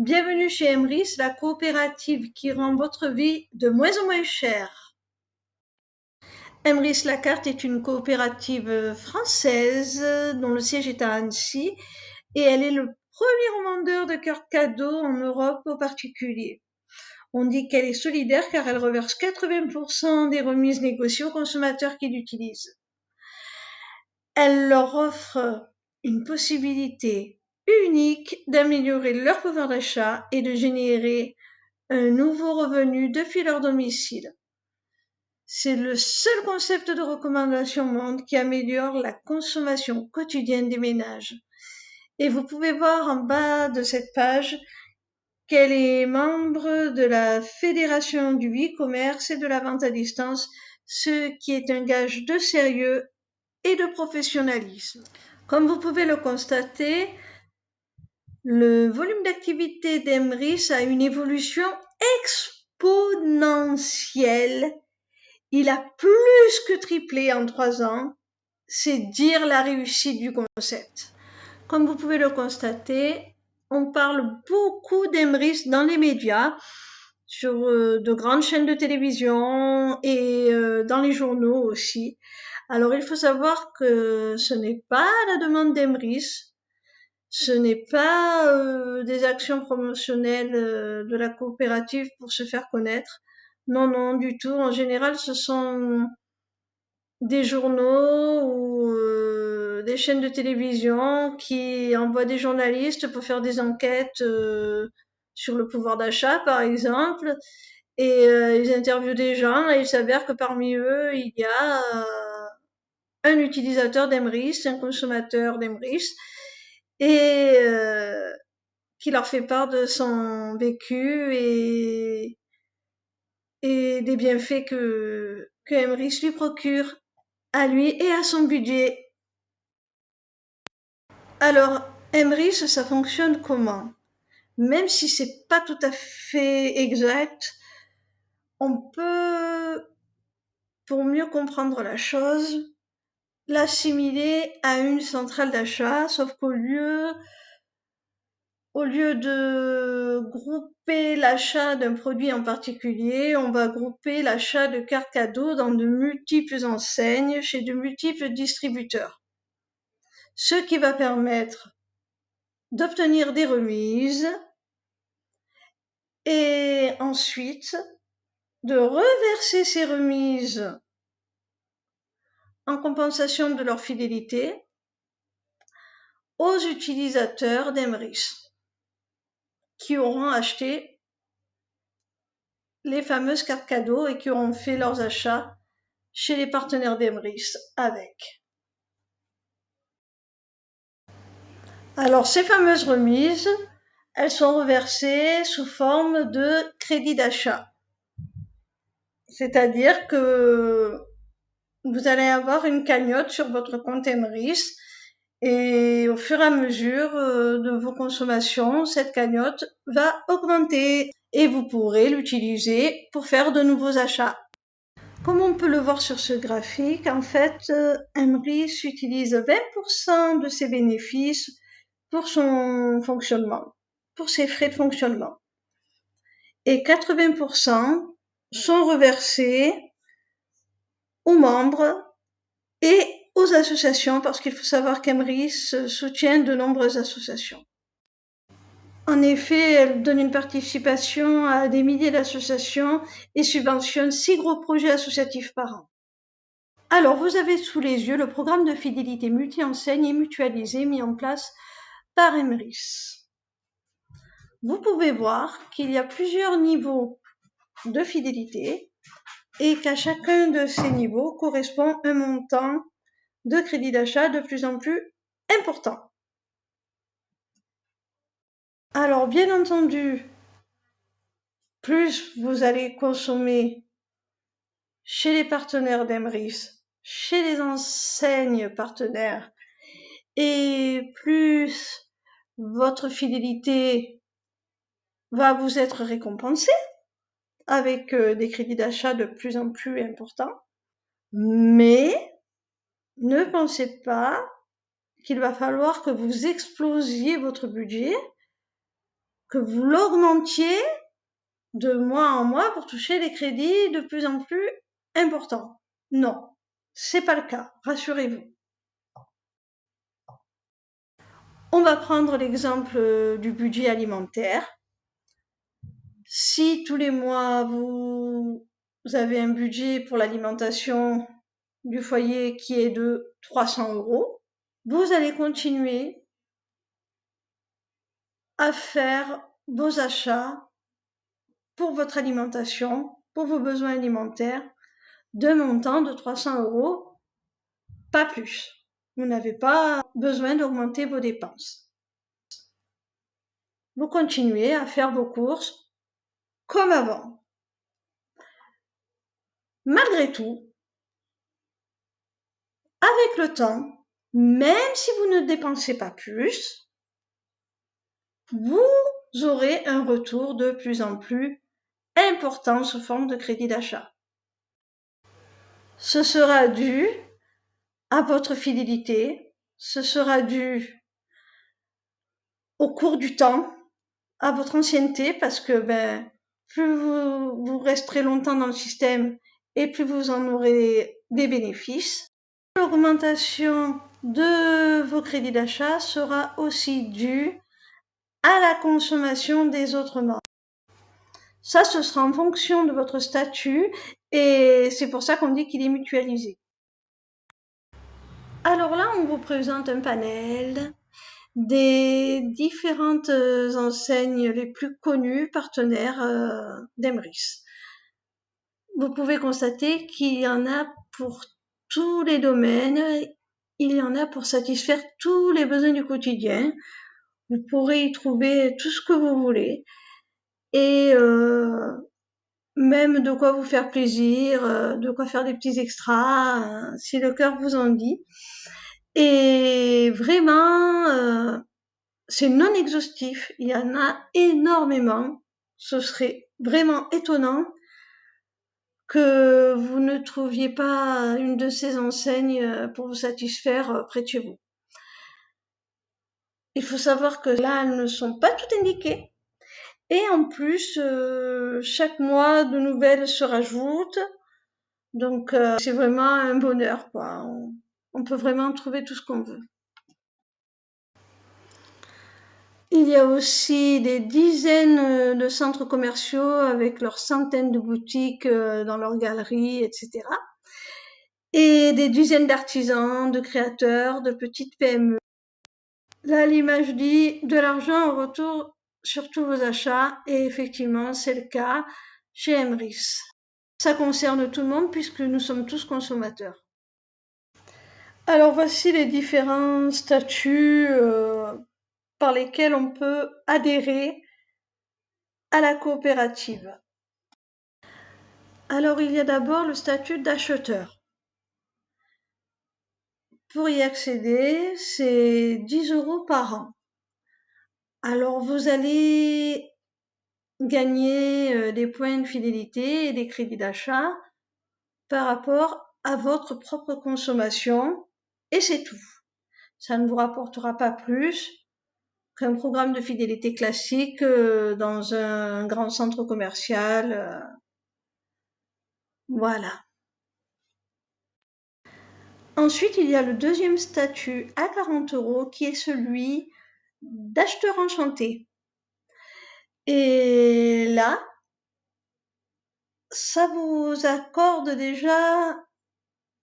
Bienvenue chez Emrys, la coopérative qui rend votre vie de moins en moins chère. Emrys Lacarte est une coopérative française dont le siège est à Annecy et elle est le premier revendeur de cartes cadeaux en Europe aux particuliers. On dit qu'elle est solidaire car elle reverse 80% des remises négociées aux consommateurs qui l'utilisent. Elle leur offre une possibilité unique d'améliorer leur pouvoir d'achat et de générer un nouveau revenu depuis leur domicile. C'est le seul concept de recommandation au monde qui améliore la consommation quotidienne des ménages. Et vous pouvez voir en bas de cette page qu'elle est membre de la Fédération du e-commerce et de la vente à distance, ce qui est un gage de sérieux et de professionnalisme. Comme vous pouvez le constater, le volume d'activité d'Emrys a une évolution exponentielle. Il a plus que triplé en 3 ans. C'est dire la réussite du concept. Comme vous pouvez le constater, on parle beaucoup d'Emrys dans les médias, sur de grandes chaînes de télévision et dans les journaux aussi. Alors il faut savoir que ce n'est pas la demande d'Emrys, ce n'est pas des actions promotionnelles de la coopérative pour se faire connaître. Non, non, du tout. En général, ce sont des journaux ou des chaînes de télévision qui envoient des journalistes pour faire des enquêtes sur le pouvoir d'achat, par exemple. Et ils interviewent des gens et il s'avère que parmi eux, il y a un utilisateur d'Emrys, un consommateur d'Emrys, et qui leur fait part de son vécu et des bienfaits que Emrys lui procure à lui et à son budget. Alors, Emrys, ça fonctionne comment? Même si c'est pas tout à fait exact, on peut, pour mieux comprendre la chose, l'assimiler à une centrale d'achat, sauf qu'au lieu de grouper l'achat d'un produit en particulier, on va grouper l'achat de cartes cadeaux dans de multiples enseignes chez de multiples distributeurs. Ce qui va permettre d'obtenir des remises et ensuite de reverser ces remises en compensation de leur fidélité aux utilisateurs d'Emrys qui auront acheté les fameuses cartes cadeaux et qui auront fait leurs achats chez les partenaires d'Emrys avec. Alors ces fameuses remises, elles sont reversées sous forme de crédit d'achat. C'est-à-dire que vous allez avoir une cagnotte sur votre compte Emrys et au fur et à mesure de vos consommations, cette cagnotte va augmenter et vous pourrez l'utiliser pour faire de nouveaux achats. Comme on peut le voir sur ce graphique, en fait, Emrys utilise 20% de ses bénéfices pour son fonctionnement, pour ses frais de fonctionnement. Et 80% sont reversés aux membres et aux associations, parce qu'il faut savoir qu'Emrys soutient de nombreuses associations. En effet, elle donne une participation à des milliers d'associations et subventionne 6 gros projets associatifs par an. Alors, vous avez sous les yeux le programme de fidélité multi-enseigne et mutualisé mis en place par Emrys. Vous pouvez voir qu'il y a plusieurs niveaux de fidélité et qu'à chacun de ces niveaux correspond un montant de crédit d'achat de plus en plus important. Alors, bien entendu, plus vous allez consommer chez les partenaires d'Emrys, chez les enseignes partenaires, et plus votre fidélité va vous être récompensée avec des crédits d'achat de plus en plus importants. Mais ne pensez pas qu'il va falloir que vous explosiez votre budget, que vous l'augmentiez de mois en mois pour toucher des crédits de plus en plus importants. Non, c'est pas le cas, rassurez-vous. On va prendre l'exemple du budget alimentaire. Si tous les mois vous avez un budget pour l'alimentation du foyer qui est de 300 €, vous allez continuer à faire vos achats pour votre alimentation, pour vos besoins alimentaires, d'un montant de 300 €, pas plus. Vous n'avez pas besoin d'augmenter vos dépenses. Vous continuez à faire vos courses comme avant. Malgré tout, avec le temps, même si vous ne dépensez pas plus, vous aurez un retour de plus en plus important sous forme de crédit d'achat. Ce sera dû à votre fidélité, ce sera dû au cours du temps, à votre ancienneté, parce que plus vous resterez longtemps dans le système et plus vous en aurez des bénéfices. L'augmentation de vos crédits d'achat sera aussi due à la consommation des autres membres. Ça, ce sera en fonction de votre statut et c'est pour ça qu'on dit qu'il est mutualisé. Alors là, on vous présente un panel des différentes enseignes les plus connues, partenaires d'Emrys. Vous pouvez constater qu'il y en a pour tous les domaines, il y en a pour satisfaire tous les besoins du quotidien. Vous pourrez y trouver tout ce que vous voulez et même de quoi vous faire plaisir, de quoi faire des petits extras, si le cœur vous en dit. Et vraiment, c'est non exhaustif, il y en a énormément. Ce serait vraiment étonnant que vous ne trouviez pas une de ces enseignes pour vous satisfaire près de chez vous. Il faut savoir que là, elles ne sont pas toutes indiquées. Et en plus, chaque mois, de nouvelles se rajoutent. Donc, c'est vraiment un bonheur, quoi. On peut vraiment trouver tout ce qu'on veut. Il y a aussi des dizaines de centres commerciaux avec leurs centaines de boutiques dans leurs galeries, etc. Et des dizaines d'artisans, de créateurs, de petites PME. Là, l'image dit de l'argent en retour sur tous vos achats, et effectivement, c'est le cas chez Emrys. Ça concerne tout le monde puisque nous sommes tous consommateurs. Alors voici les différents statuts par lesquels on peut adhérer à la coopérative. Alors il y a d'abord le statut d'acheteur. Pour y accéder, c'est 10 € par an. Alors vous allez gagner des points de fidélité et des crédits d'achat par rapport à votre propre consommation et c'est tout. Ça ne vous rapportera pas plus qu'un programme de fidélité classique dans un grand centre commercial. Voilà. Ensuite, il y a le deuxième statut à 40 € qui est celui d'acheteur enchanté. Et là, ça vous accorde déjà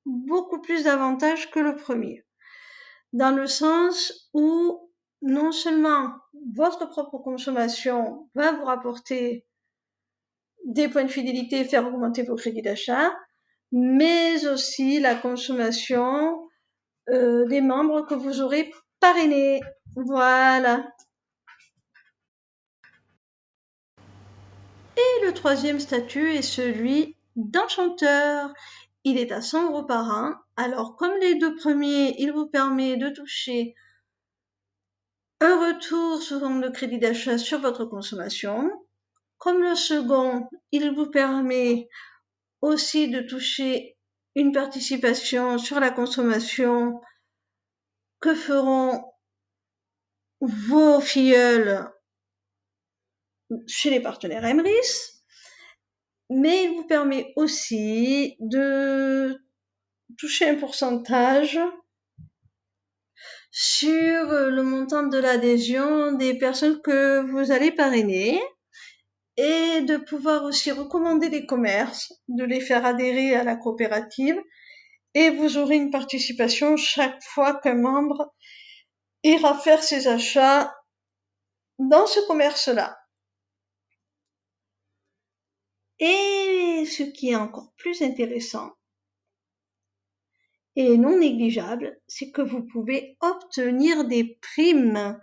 beaucoup plus d'avantages que le premier. Dans le sens où non seulement votre propre consommation va vous rapporter des points de fidélité et faire augmenter vos crédits d'achat, mais aussi la consommation des membres que vous aurez parrainés. Voilà. Et le troisième statut est celui d'enchanteur. Il est à 100 € par an. Alors, comme les deux premiers, il vous permet de toucher un retour sous forme de crédit d'achat sur votre consommation. Comme le second, il vous permet aussi de toucher une participation sur la consommation que feront vos filleuls chez les partenaires Emrys, mais il vous permet aussi de toucher un pourcentage sur le montant de l'adhésion des personnes que vous allez parrainer et de pouvoir aussi recommander des commerces, de les faire adhérer à la coopérative et vous aurez une participation chaque fois qu'un membre ira faire ses achats dans ce commerce-là. Et ce qui est encore plus intéressant et non négligeable, c'est que vous pouvez obtenir des primes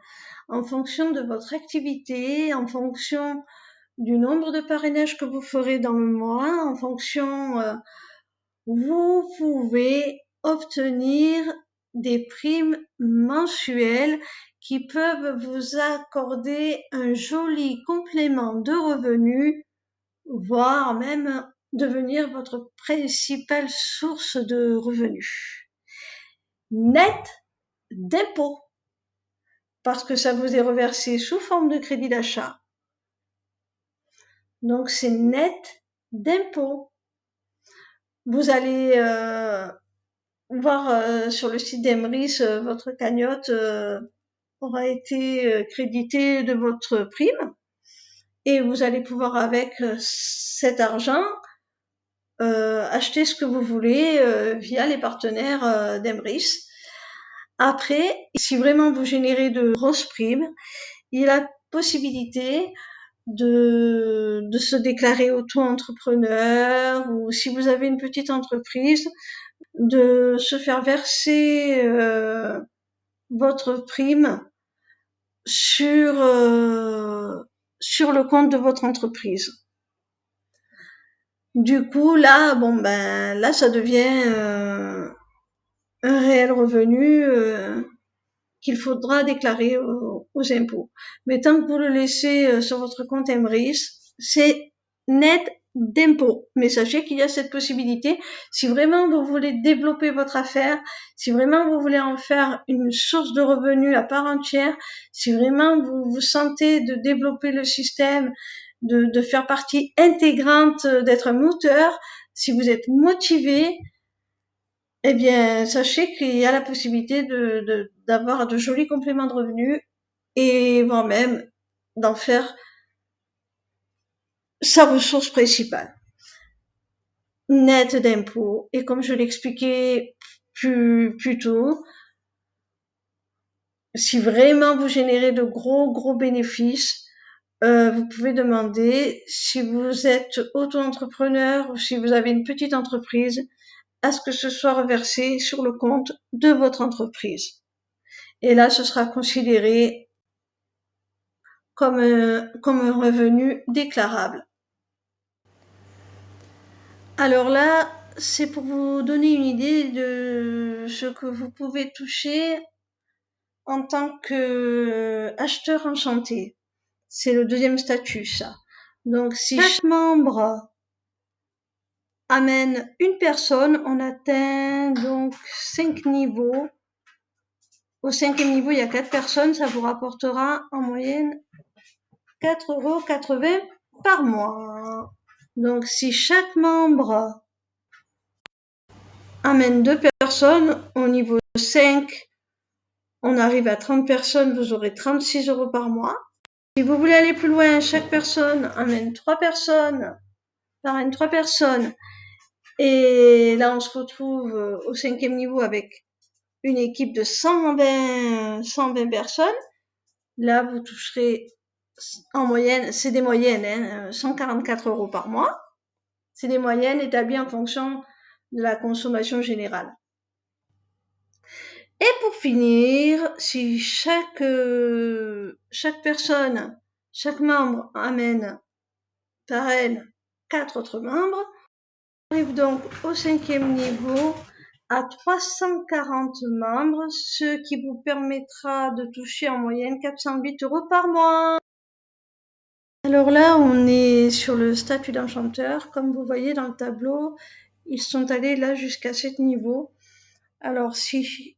en fonction de votre activité, en fonction du nombre de parrainages que vous ferez dans le mois, en fonction, vous pouvez obtenir des primes mensuelles qui peuvent vous accorder un joli complément de revenus, voire même devenir votre principale source de revenus. Net d'impôt, parce que ça vous est reversé sous forme de crédit d'achat. Donc c'est net d'impôt. Vous allez voir sur le site d'Emrys, votre cagnotte aura été créditée de votre prime et vous allez pouvoir avec cet argent acheter ce que vous voulez via les partenaires d'Emrys. Après, si vraiment vous générez de grosses primes, il y a la possibilité de se déclarer auto-entrepreneur ou si vous avez une petite entreprise, de se faire verser votre prime sur le compte de votre entreprise. Du coup, là, là, ça devient un réel revenu qu'il faudra déclarer aux impôts. Mais tant que vous le laissez sur votre compte Emrys, c'est net d'impôts. Mais sachez qu'il y a cette possibilité. Si vraiment vous voulez développer votre affaire, si vraiment vous voulez en faire une source de revenus à part entière, si vraiment vous vous sentez de développer le système, de faire partie intégrante, d'être un moteur, si vous êtes motivé, eh bien, sachez qu'il y a la possibilité d'avoir de jolis compléments de revenus et voire même d'en faire sa ressource principale, nette d'impôts. Et comme je l'expliquais plus tôt, si vraiment vous générez de gros bénéfices, vous pouvez demander, si vous êtes auto-entrepreneur ou si vous avez une petite entreprise, à ce que ce soit reversé sur le compte de votre entreprise. Et là, ce sera considéré comme un revenu déclarable. Alors là, c'est pour vous donner une idée de ce que vous pouvez toucher en tant qu'acheteur enchanté. C'est le deuxième statut, ça. Donc, si chaque membre amène une personne, on atteint donc 5 niveaux. Au 5e niveau, il y a 4 personnes, ça vous rapportera en moyenne 4,80 € par mois. Donc, si chaque membre amène 2 personnes, au niveau 5, on arrive à 30 personnes, vous aurez 36 € par mois. Si vous voulez aller plus loin, chaque personne amène 3 personnes, parraine 3 personnes. Et là, on se retrouve au 5e niveau avec une équipe de 120 personnes. Là, vous toucherez en moyenne, c'est des moyennes, 144 € par mois. C'est des moyennes établies en fonction de la consommation générale. Et pour finir, si chaque personne, chaque membre parraine 4 autres membres, on arrive donc au 5e niveau à 340 membres, ce qui vous permettra de toucher en moyenne 408 € par mois. Alors là, on est sur le statut d'enchanteur. Comme vous voyez dans le tableau, ils sont allés là jusqu'à 7 niveaux. Alors, si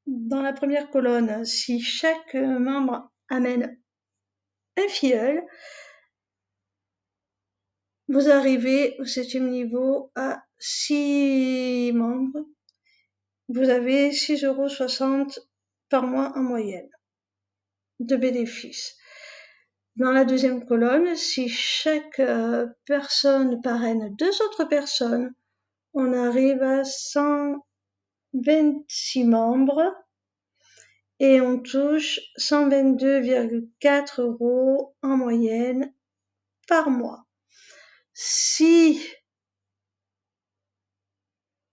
dans la première colonne, si chaque membre amène un filleul, vous arrivez au 7e niveau à 6 membres. Vous avez 6,60 € par mois en moyenne de bénéfices. Dans la deuxième colonne, si chaque personne parraine 2 autres personnes, on arrive à 126 membres et on touche 122,4 € en moyenne par mois. Si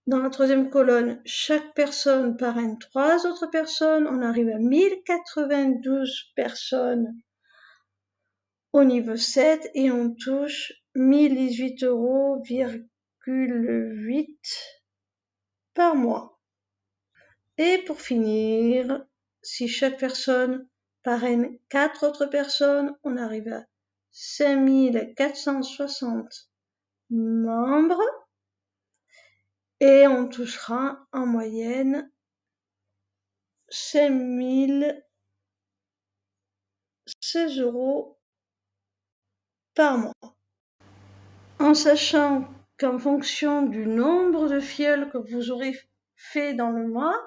dans la troisième colonne, chaque personne parraine 3 autres personnes, on arrive à 1092 personnes au niveau 7 et on touche 1018,8 € par mois. Et pour finir, si chaque personne parraine 4 autres personnes, on arrive à 5460 membres et on touchera en moyenne 5016 € par mois. En sachant qu'en fonction du nombre de filleuls que vous aurez fait dans le mois,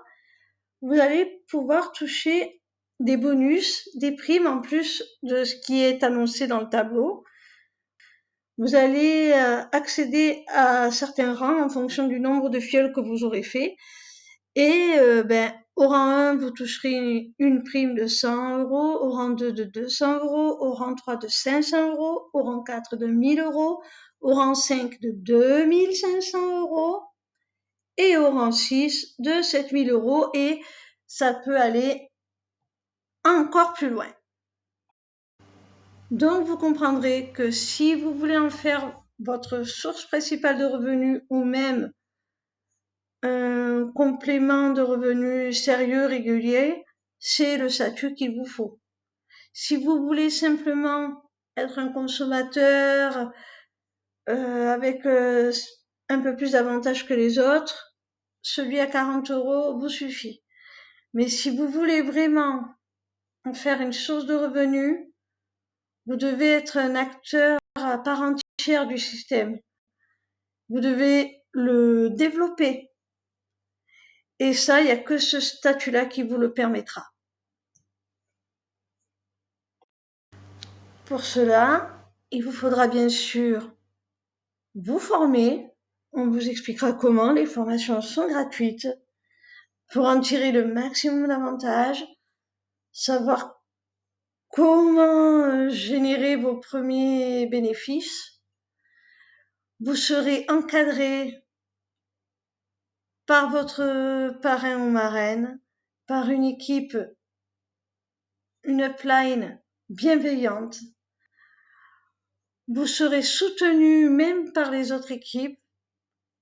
vous allez pouvoir toucher des bonus, des primes en plus de ce qui est annoncé dans le tableau. Vous allez accéder à certains rangs en fonction du nombre de filleuls que vous aurez fait. Et au rang 1, vous toucherez une prime de 100 €, au rang 2 de 200 €, au rang 3 de 500 €, au rang 4 de 1000 €, au rang 5 de 2500 € et au rang 6 de 7000 € et ça peut aller encore plus loin. Donc vous comprendrez que si vous voulez en faire votre source principale de revenus ou même un complément de revenus sérieux, régulier, c'est le statut qu'il vous faut. Si vous voulez simplement être un consommateur avec un peu plus d'avantages que les autres, celui à 40 € vous suffit. Mais si vous voulez vraiment en faire une source de revenus, vous devez être un acteur à part entière du système. Vous devez le développer. Et ça, il n'y a que ce statut-là qui vous le permettra. Pour cela, il vous faudra bien sûr vous former. On vous expliquera comment. Les formations sont gratuites pour en tirer le maximum d'avantages, savoir comment générer vos premiers bénéfices. Vous serez encadré par votre parrain ou marraine, par une équipe, une upline bienveillante. Vous serez soutenu même par les autres équipes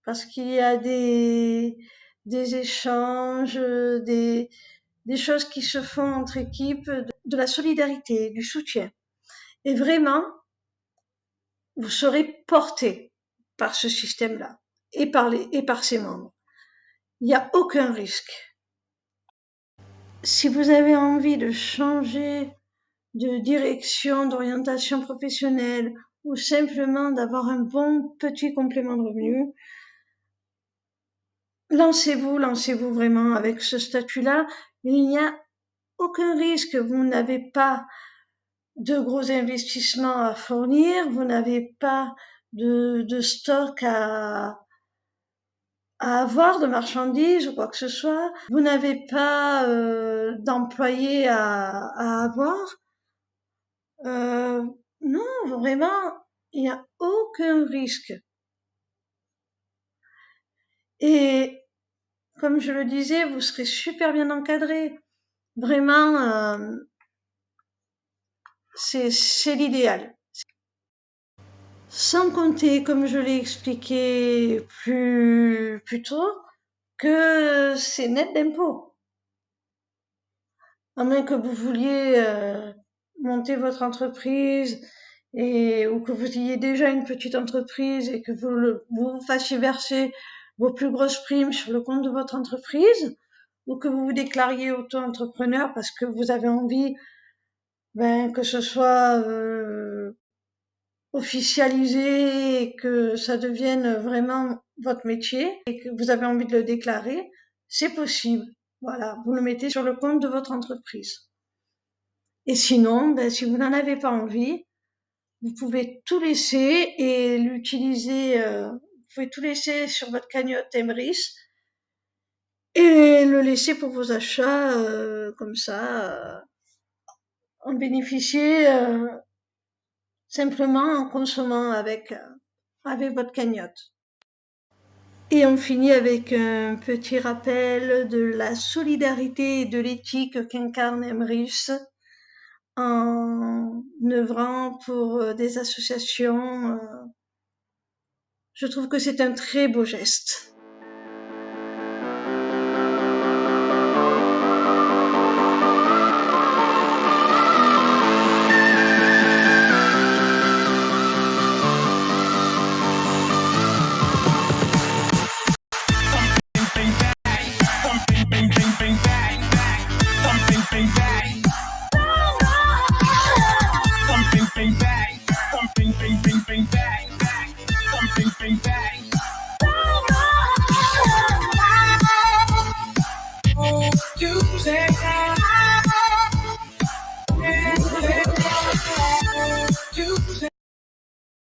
parce qu'il y a des échanges, des choses qui se font entre équipes, de la solidarité, du soutien. Et vraiment, vous serez porté par ce système-là et par ses membres. Il n'y a aucun risque. Si vous avez envie de changer de direction, d'orientation professionnelle ou simplement d'avoir un bon petit complément de revenu, lancez-vous vraiment avec ce statut-là. Il n'y a aucun risque. Vous n'avez pas de gros investissements à fournir, vous n'avez pas de stock à avoir, de marchandises ou quoi que ce soit, vous n'avez pas d'employés à avoir. Non, vraiment, il n'y a aucun risque. Et comme je le disais, vous serez super bien encadré. Vraiment, c'est l'idéal. Sans compter, comme je l'ai expliqué plus tôt, que c'est net d'impôts. À moins que vous vouliez monter votre entreprise ou que vous ayez déjà une petite entreprise et que vous fassiez verser vos plus grosses primes sur le compte de votre entreprise, ou que vous vous déclariez auto-entrepreneur parce que vous avez envie que ce soit officialiser et que ça devienne vraiment votre métier et que vous avez envie de le déclarer, c'est possible. Voilà, vous le mettez sur le compte de votre entreprise. Et sinon, si vous n'en avez pas envie, vous pouvez tout laisser et l'utiliser, vous pouvez tout laisser sur votre cagnotte Emrys et le laisser pour vos achats, comme ça, en bénéficier simplement en consommant avec votre cagnotte. Et on finit avec un petit rappel de la solidarité et de l'éthique qu'incarne Emrys en œuvrant pour des associations. Je trouve que c'est un très beau geste.